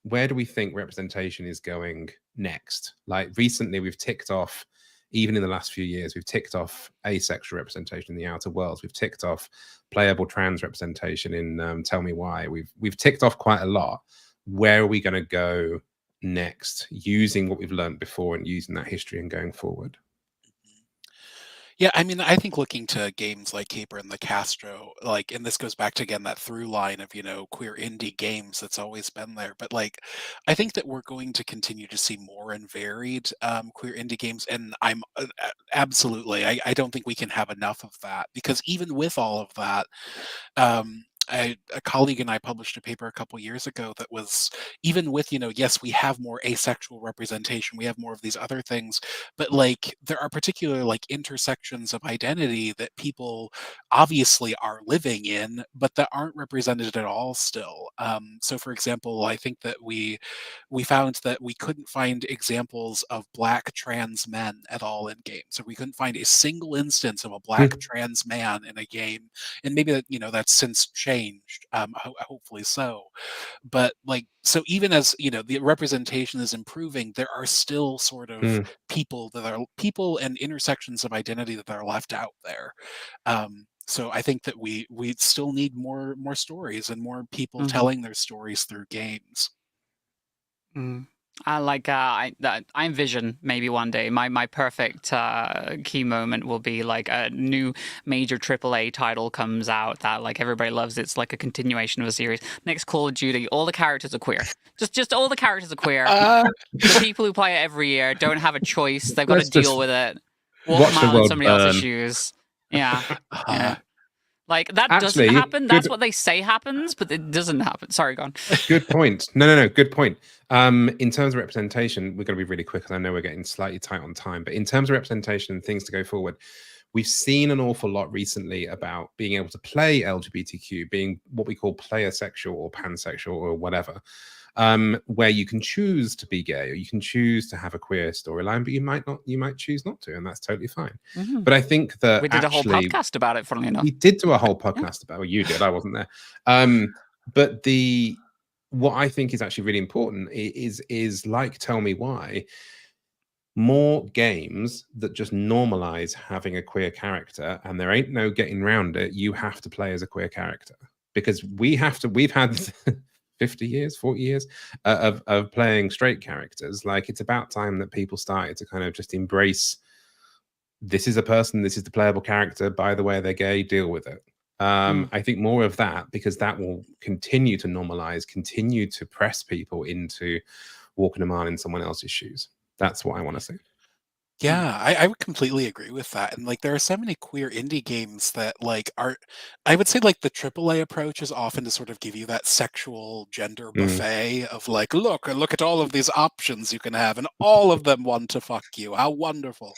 S2: do we think representation is going next? Like, recently, we've ticked off, even in the last few years, we've ticked off asexual representation in the Outer Worlds. We've ticked off playable trans representation in Tell Me Why. We've ticked off quite a lot. Where are we going to go next, using what we've learned before and using that history and going forward?
S3: Yeah, I mean, I think looking to games like Caper and the Castro, like, and this goes back to, again, that through line of, queer indie games that's always been there. But, like, I think that we're going to continue to see more and varied queer indie games. And I'm absolutely, I don't think we can have enough of that, because even with all of that, a colleague and I published a paper a couple years ago that was, even with, yes, we have more asexual representation, we have more of these other things, but like, there are particular like intersections of identity that people obviously are living in, but that aren't represented at all still. So for example, I think that we found that we couldn't find examples of Black trans men at all in games. So we couldn't find a single instance of a Black trans man in a game. And maybe that, that's since changed, hopefully so. But like, so even as, the representation is improving, there are still sort of people and intersections of identity that are left out there. So I think that we still need more stories and more people
S1: Mhm.
S3: telling their stories through games.
S1: I envision maybe one day my perfect key moment will be like a new major AAA title comes out that like everybody loves. It's like a continuation of a series. Next Call of Duty, all the characters are queer. Just all the characters are queer. The people who play it every year don't have a choice. They've got to
S2: Let's just
S1: deal with it. Walk
S2: watch
S1: a
S2: the
S1: mile in
S2: world
S1: somebody else's
S2: burn.
S1: shoes. Yeah.
S3: Uh,
S1: Yeah. Like that doesn't
S2: Actually,
S1: happen. That's
S2: good
S1: what they say happens, but it doesn't happen. Sorry, go on.
S2: good point. No, good point. In terms of representation, we're going to be really quick because I know we're getting slightly tight on time. But in terms of representation and things to go forward, we've seen an awful lot recently about being able to play LGBTQ, being what we call player sexual or pansexual or whatever, where you can choose to be gay or you can choose to have a queer storyline, but you might not. You might choose not to, and that's totally fine.
S1: Mhm.
S2: But I think that
S1: We did a whole
S2: actually
S1: podcast about it, funnily enough.
S2: we did do a whole podcast about. Well, you did. I wasn't there. But what I think is actually really important is like Tell Me Why. More games that just normalize having a queer character, and there ain't no getting around it. You have to play as a queer character because we've had 50 years, 40 years of playing straight characters. Like, it's about time that people started to kind of just embrace, this is a person, this is the playable character, by the way, they're gay, deal with it. I think more of that, because that will continue to normalize, continue to press people into walking a mile in someone else's shoes. That's what I want to see.
S3: Yeah, I would completely agree with that. And like there are so many queer indie games that like are I would say like the AAA approach is often to sort of give you that sexual gender buffet of like, look at all of these options you can have, and all of them want to fuck you. How wonderful.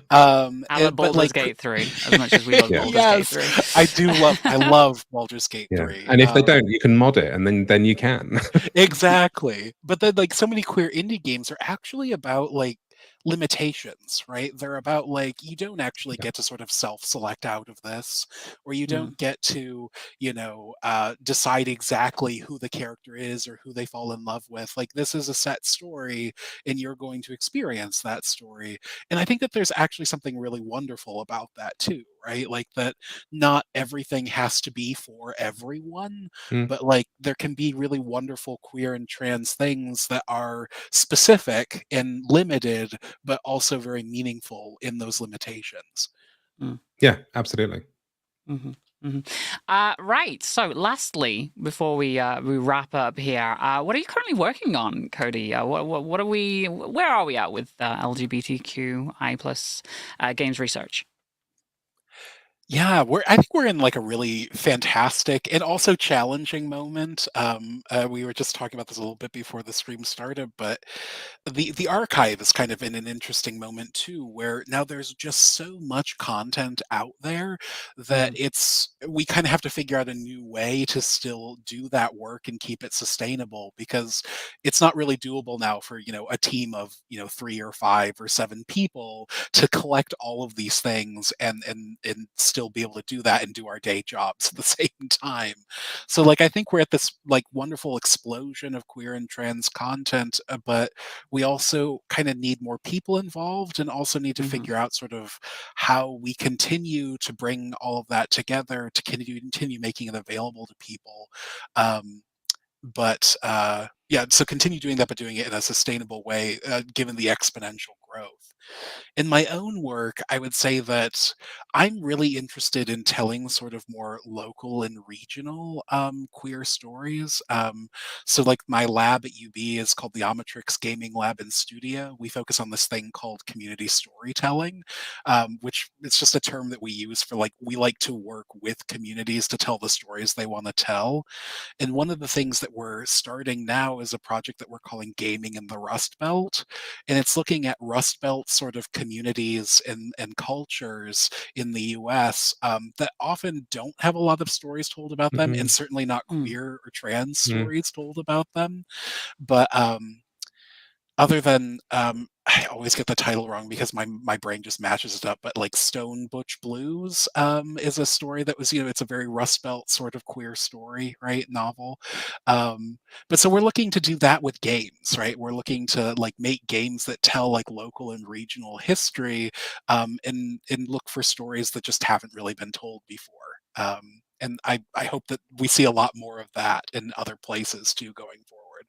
S1: I love
S3: But
S1: Baldur's
S3: like
S1: Gate 3 as much as we love
S2: Yeah.
S1: Baldur's Gate
S3: yes,
S1: 3.
S3: I love Baldur's Gate
S2: Yeah.
S3: 3.
S2: And if they don't, you can mod it, and then you can.
S3: Exactly. But then like so many queer indie games are actually about like limitations, right? They're about like you don't actually
S2: Yeah.
S3: get to sort of self-select out of this, or you
S1: Mm.
S3: don't get to, decide exactly who the character is or who they fall in love with. Like this is a set story and you're going to experience that story. And I think that there's actually something really wonderful about that too, right? Like that not everything has to be for everyone,
S2: Mm.
S3: but like there can be really wonderful queer and trans things that are specific and limited but also very meaningful in those limitations.
S2: Yeah, absolutely.
S1: Mhm, mhm. Right. So, lastly, before we wrap up here, what are you currently working on, Cody? What are we? Where are we at with LGBTQI plus games research?
S3: Yeah, I think we're in like a really fantastic and also challenging moment. We were just talking about this a little bit before the stream started, but the archive is kind of in an interesting moment too, where now there's just so much content out there that we kind of have to figure out a new way to still do that work and keep it sustainable, because it's not really doable now for a team of 3 or 5 or 7 people to collect all of these things and still be able to do that and do our day jobs at the same time. So like I think we're at this like wonderful explosion of queer and trans content, but we also kind of need more people involved and also need to figure out sort of how we continue to bring all of that together to continue making it available to people. Yeah, so continue doing that, but doing it in a sustainable way, given the exponential growth. In my own work, I would say that I'm really interested in telling sort of more local and regional queer stories. So, like my lab at UB is called the Omnitrix Gaming Lab and Studio. We focus on this thing called community storytelling, which it's just a term that we use for like we like to work with communities to tell the stories they want to tell. And one of the things that we're starting now is a project that we're calling Gaming in the Rust Belt. And it's looking at Rust Belt sort of communities and cultures in the US that often don't have a lot of stories told about them, and certainly not queer or trans stories told about them. But other than I always get the title wrong because my brain just matches it up, but like Stone Butch Blues is a story that was, it's a very Rust Belt sort of queer story, right? Novel. But so we're looking to do that with games, right? We're looking to like make games that tell like local and regional history, and look for stories that just haven't really been told before. And I hope that we see a lot more of that in other places too going forward.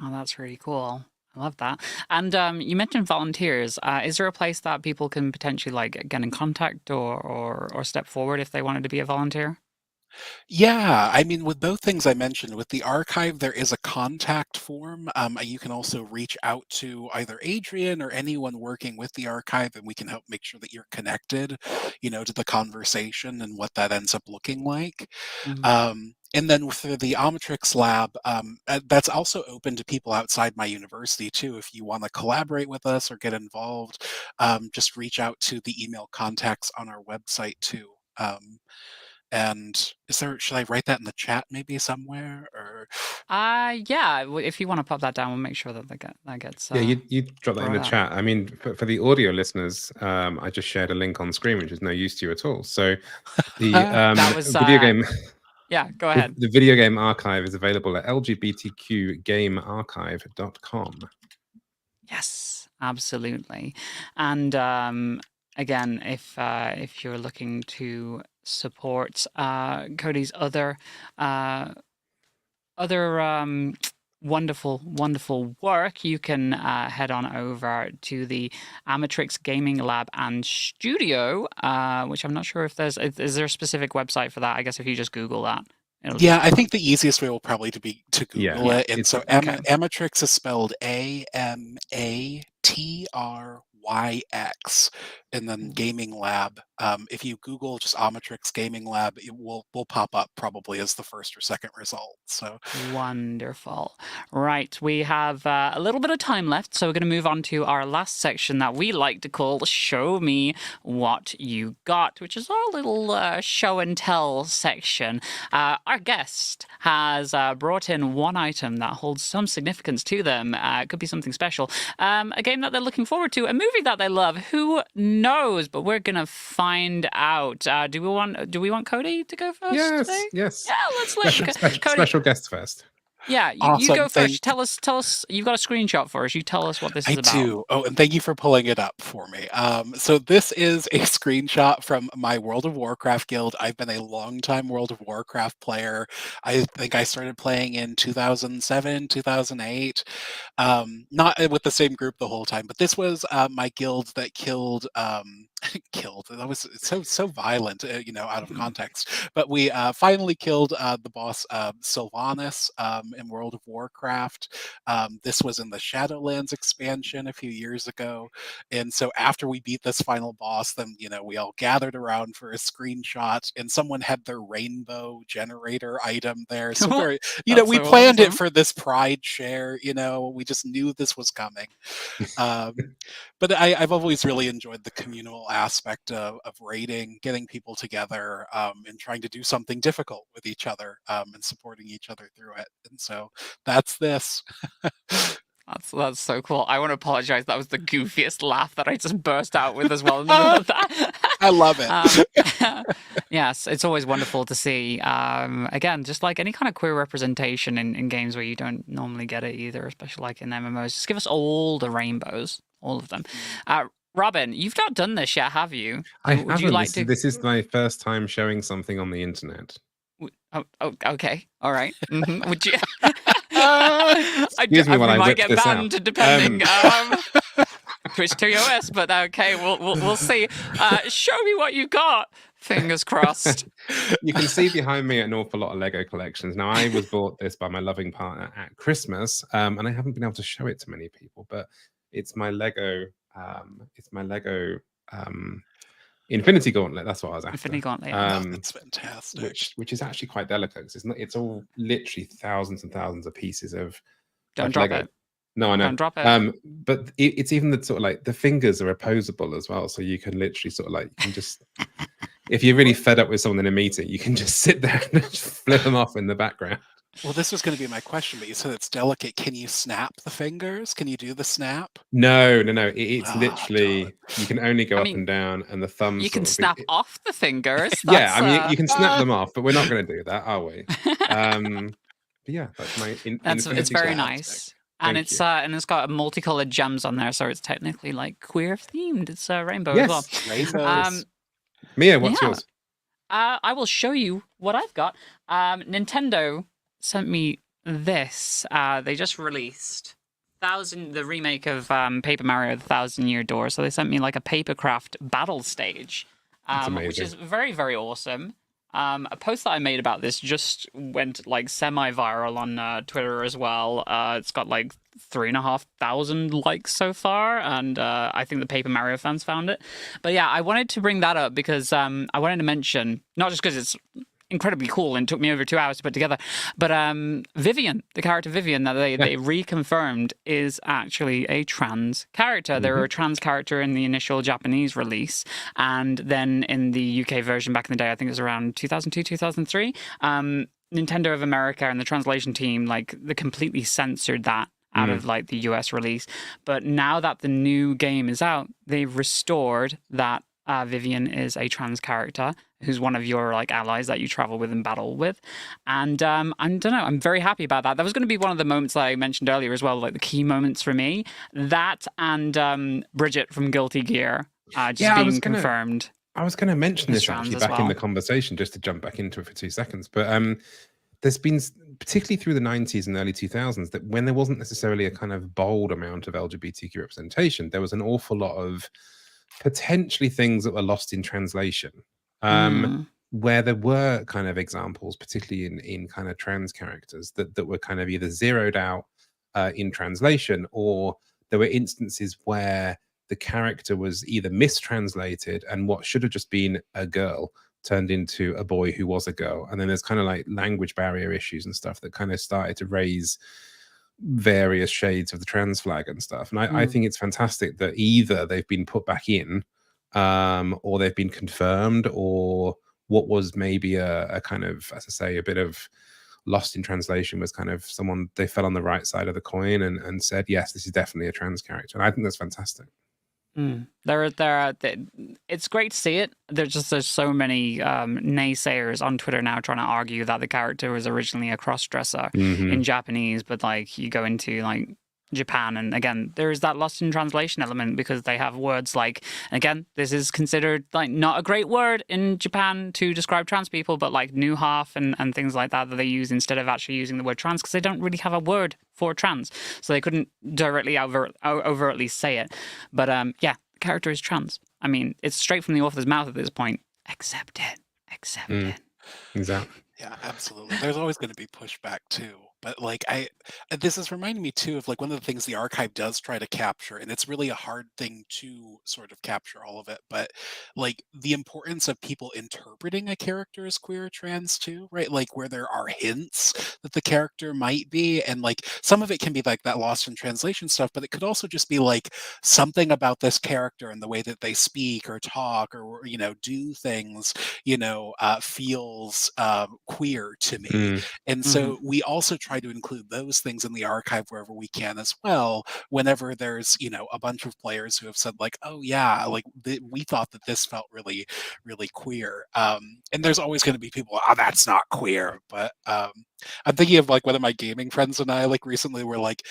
S1: Oh, that's really cool. I love that. And you mentioned volunteers. Is there a place that people can potentially like get in contact or step forward if they wanted to be a volunteer?
S3: Yeah, I mean, with both things I mentioned, with the archive, there is a contact form. You can also reach out to either Adrian or anyone working with the archive, and we can help make sure that you're connected, to the conversation and what that ends up looking like.
S1: Mhm.
S3: And then for the Omnitrix Lab, that's also open to people outside my university too. If you want to collaborate with us or get involved, just reach out to the email contacts on our website too. And should I write that in the chat maybe somewhere? Or
S1: Yeah. If you want to pop that down, we'll make sure that that gets.
S2: Yeah, you drop that in the
S1: brought up.
S2: chat. I mean, for the audio listeners, I just shared a link on screen, which is no use to you at all. So the
S1: That was
S2: video game,
S1: Yeah, go ahead.
S2: the video game archive is available at lgbtqgamearchive.com.
S1: Yes, absolutely. And again, if you're looking to support Cody's other wonderful work, you can head on over to the Amatrix Gaming Lab and Studio, which I'm not sure if is there a specific website for that? I guess if you just Google that.
S3: Yeah, I think the easiest way will probably be to Google
S2: Yeah,
S3: it. And so
S1: okay.
S3: Amatrix is spelled Amatrix, and then Gaming Lab. If you Google just Amatrix Gaming Lab, it will pop up probably as the first or second result. So
S1: Wonderful. Right, we have a little bit of time left, so we're going to move on to our last section that we like to call Show Me What You Got, which is our little show and tell section. Our guest has brought in one item that holds some significance to them. It could be something special. A game that they're looking forward to, a movie that they love. Who knows? But we're going to find out. Do we want Cody to go first today?
S2: Yes.
S1: Yeah, let's let Cody.
S2: Special guest first.
S1: Yeah, you go first. Tell us. You've got a screenshot for us. You tell us what this is about.
S3: I do. Oh, and thank you for pulling it up for me. So this is a screenshot from my World of Warcraft guild. I've been a longtime World of Warcraft player. I think I started playing in 2007, 2008. Not with the same group the whole time, but this was my guild that killed. Killed. That was so violent, out of context. But we finally killed the boss Sylvanas in World of Warcraft. This was in the Shadowlands expansion a few years ago, and so after we beat this final boss, then we all gathered around for a screenshot, and someone had their rainbow generator item there. So very, we planned it for this Pride share. We just knew this was coming. But I've always really enjoyed the communal aspect of raiding, getting people together, and trying to do something difficult with each other, and supporting each other through it. And so that's this.
S1: That's so cool. I want to apologize. That was the goofiest laugh that I just burst out with as well in the middle of that.
S3: I love it.
S1: Yes, it's always wonderful to see. Again, just like any kind of queer representation in games where you don't normally get it either, especially like in MMOs. Just give us all the rainbows, all of them. Robin, you've not done this yet, have you?
S2: Would you like to? This is my first time showing something on the internet.
S1: Oh, okay. All right. Mm-hmm. Would you?
S2: Excuse me while I
S1: might
S2: whip
S1: get
S2: this
S1: banned
S2: out.
S1: depending. Twitch TOS, but okay, we'll see. Show me what you got. Fingers crossed.
S2: You can see behind me an awful lot of Lego collections. Now, I was bought this by my loving partner at Christmas, and I haven't been able to show it to many people, but it's my Lego. Infinity Gauntlet. That's what I was after.
S1: Infinity Gauntlet.
S3: That's fantastic.
S2: Which is actually quite delicate. It's all literally thousands and thousands of pieces of.
S1: Don't drop
S2: Lego.
S1: it.
S2: No, I know.
S1: Don't drop it.
S2: But it's even the sort of like the fingers are opposable as well, so you can literally sort of like you can just. If you're really fed up with someone in a meeting, you can just sit there and just flip them off in the background.
S3: Well, this was going to be my question, but you said it's delicate. Can you snap the fingers? Can you do the snap?
S2: No. It's literally you can only go up and down, and the thumbs.
S1: You can snap off the fingers.
S2: Yeah, I mean you can snap them off, but we're not going to do that, are we? But yeah, that's my.
S1: It's very nice. And it's got multicolored gems on there, so it's technically like queer themed. It's rainbow as well.
S3: Rainbows.
S2: Mia, what's yours?
S1: I will show you what I've got. Nintendo sent me this. They just released the remake of Paper Mario: The Thousand Year Door. So they sent me like a papercraft battle stage, which is very, very awesome. A post that I made about this just went like semi-viral on Twitter as well. It's got like 3,500 likes so far, and I think the Paper Mario fans found it. But yeah, I wanted to bring that up because I wanted to mention, not just because it's incredibly cool and took me over 2 hours to put together, but Vivian, the character Vivian that they reconfirmed, is actually a trans character. They were a trans character in the initial Japanese release, and then in the UK version back in the day, I think it was around 2002, 2003, Nintendo of America and the translation team, like, they completely censored that out of like the US release. But now that the new game is out, they've restored that Vivian is a trans character who's one of your like allies that you travel with and battle with. And I don't know, I'm very happy about that. That was going to be one of the moments that I mentioned earlier as well, like the key moments for me. That and Bridget from Guilty Gear being confirmed.
S2: I was going to mention this actually back in the conversation, just to jump back into it for 2 seconds. But there's been, particularly through the 90s and early 2000s, that when there wasn't necessarily a kind of bold amount of LGBTQ representation, there was an awful lot of potentially things that were lost in translation, where there were kind of examples, particularly in kind of trans characters, that were kind of either zeroed out in translation, or there were instances where the character was either mistranslated and what should have just been a girl turned into a boy who was a girl. And then there's kind of like language barrier issues and stuff that kind of started to raise various shades of the trans flag and stuff. And I think it's fantastic that either they've been put back in, or they've been confirmed, or what was maybe a kind of, as I say, a bit of lost in translation was kind of someone, they fell on the right side of the coin and said, yes, this is definitely a trans character. And I think that's fantastic.
S1: It's great to see it. There's so many naysayers on Twitter now trying to argue that the character was originally a cross-dresser in Japanese, but like you go into like Japan, and again there's that lost in translation element because they have words like, again, this is considered like not a great word in Japan to describe trans people, but like new half and things like that they use instead of actually using the word trans, because they don't really have a word for trans, so they couldn't directly overtly say it. But yeah, the character is trans. I mean, it's straight from the author's mouth at this point. Accept it.
S2: Exactly.
S3: Yeah, absolutely. There's always going to be pushback too. But like this is reminding me too of like one of the things the archive does try to capture, and it's really a hard thing to sort of capture all of it, but like the importance of people interpreting a character as queer or trans too, right? Like where there are hints that the character might be, and like some of it can be like that lost in translation stuff, but it could also just be like something about this character and the way that they speak or talk or do things, feels queer to me. And so we also try to include those things in the archive wherever we can as well, whenever there's a bunch of players who have said like, oh yeah, like we thought that this felt really, really queer. And there's always going to be people, oh, that's not queer. But I'm thinking of like one of my gaming friends and I like recently were like,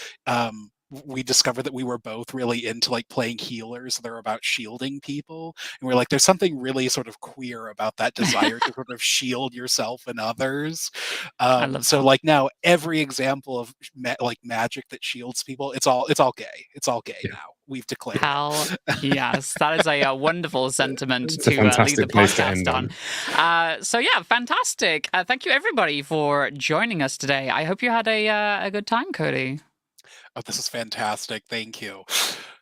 S3: we discovered that we were both really into like playing healers that are about shielding people, and we're like, there's something really sort of queer about that desire to sort of shield yourself and others. So like now every example of like magic that shields people, it's all gay. It's all gay now. We've declared.
S1: Hell yes, that is a wonderful sentiment to leave the podcast on. So yeah, fantastic. Thank you everybody for joining us today. I hope you had a good time, Cody.
S3: Oh, this is fantastic. Thank you.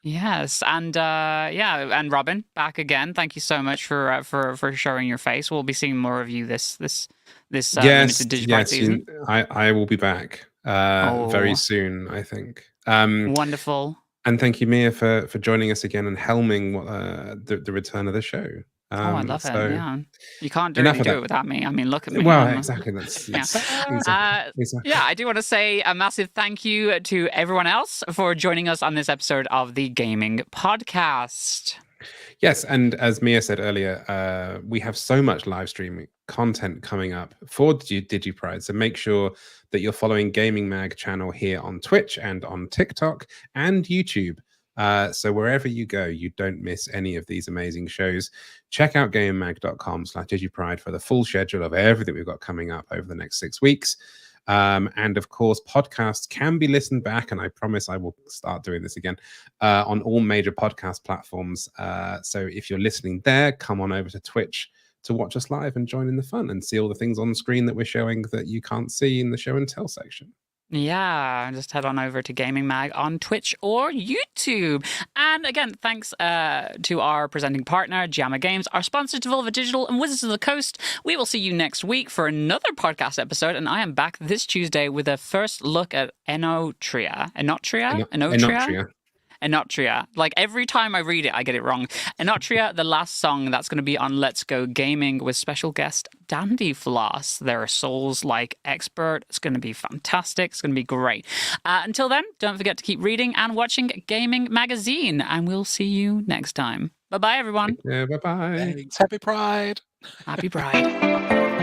S1: Yes, and and Robin, back again. Thank you so much for showing your face. We'll be seeing more of you this limited DIGIPRIDE season.
S2: I will be back very soon, I think.
S1: Wonderful.
S2: And thank you, Mia, for joining us again and helming the return of the show.
S1: I love it. Yeah, you can't do it without me. I mean, look at me.
S2: Well, exactly. That's
S1: exactly. Yeah, I do want to say a massive thank you to everyone else for joining us on this episode of the Gayming Podcast.
S2: Yes, and as Mia said earlier, we have so much live streaming content coming up for DigiPride, so make sure that you're following Gaming Mag channel here on Twitch and on TikTok and YouTube. So wherever you go, you don't miss any of these amazing shows. Check out gaymag.com/DigiPride for the full schedule of everything we've got coming up over the next 6 weeks. And of course, podcasts can be listened back, and I promise I will start doing this again on all major podcast platforms. So if you're listening there, come on over to Twitch to watch us live and join in the fun and see all the things on screen that we're showing that you can't see in the show and tell section.
S1: Yeah, just head on over to Gaming Mag on Twitch or YouTube. And again, thanks to our presenting partner, Jamma Games, our sponsor, Devolver Digital and Wizards of the Coast. We will see you next week for another podcast episode, and I am back this Tuesday with a first look at Enotria. Enotria. Like, every time I read it, I get it wrong. Enotria, the last song that's going to be on Let's Go Gaming with special guest Dandy Floss. They're a Souls-like expert. It's going to be fantastic. It's going to be great. Until then, don't forget to keep reading and watching Gaming Magazine, and we'll see you next time. Bye-bye, everyone.
S2: Yeah, bye-bye.
S3: Thanks. Happy Pride.
S1: Happy Pride.